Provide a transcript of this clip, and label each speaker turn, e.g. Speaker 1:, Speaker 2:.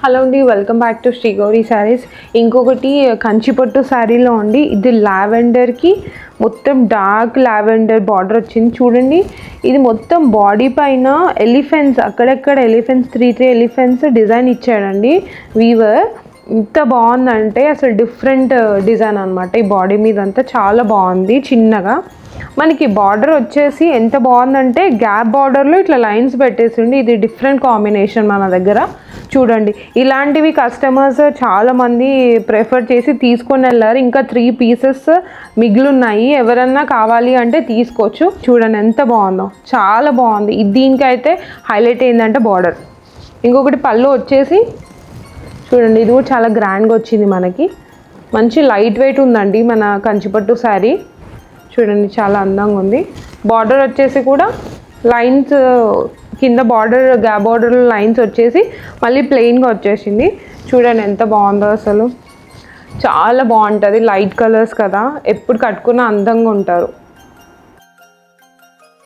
Speaker 1: Hello అండి, welcome back to Shri Gauri Sarees. ఇంకొకటి కంచిపట్టు శారీలో అండి. ఇది లావెండర్కి మొత్తం డార్క్ లావెండర్ బార్డర్ వచ్చింది చూడండి. ఇది మొత్తం బాడీ పైన ఎలిఫెంట్స్, అక్కడెక్కడ ఎలిఫెంట్స్, త్రీ ఎలిఫెంట్స్ డిజైన్ ఇచ్చాడండి వీవర్. ఇంత బాగుందంటే అసలు డిఫరెంట్ డిజైన్ అనమాట. ఈ బాడీ మీద అంతా చాలా బాగుంది. చిన్నగా మనకి బార్డర్ వచ్చేసి ఎంత బాగుందంటే గ్యాప్ బార్డర్లో ఇట్లా లైన్స్ పెట్టేసిండి. ఇది డిఫరెంట్ కాంబినేషన్ మన దగ్గర చూడండి. ఇలాంటివి కస్టమర్స్ చాలామంది ప్రిఫర్ చేసి తీసుకొని వెళ్ళారు. ఇంకా 3 పీసెస్ మిగిలిన్నాయి. ఎవరన్నా కావాలి అంటే తీసుకోవచ్చు. చూడండి ఎంత బాగుందో, చాలా బాగుంది. దీనికైతే హైలైట్ ఏంటంటే బార్డర్. ఇంకొకటి పళ్ళు వచ్చేసి చూడండి, ఇది కూడా చాలా గ్రాండ్గా వచ్చింది. మనకి మంచి లైట్ వెయిట్ ఉందండి మన కంచిపట్టు శారీ. చూడండి చాలా అందంగా ఉంది. బార్డర్ వచ్చేసి కూడా లైన్స్ కింద బార్డర్, గ్యాప్ బార్డర్ లైన్స్ వచ్చేసి మళ్ళీ ప్లెయిన్గా వచ్చేసింది. చూడండి ఎంత బాగుందో, అసలు చాలా బాగుంటుంది. లైట్ కలర్స్ కదా, ఎప్పుడు కట్టుకున్నా అందంగా ఉంటారు.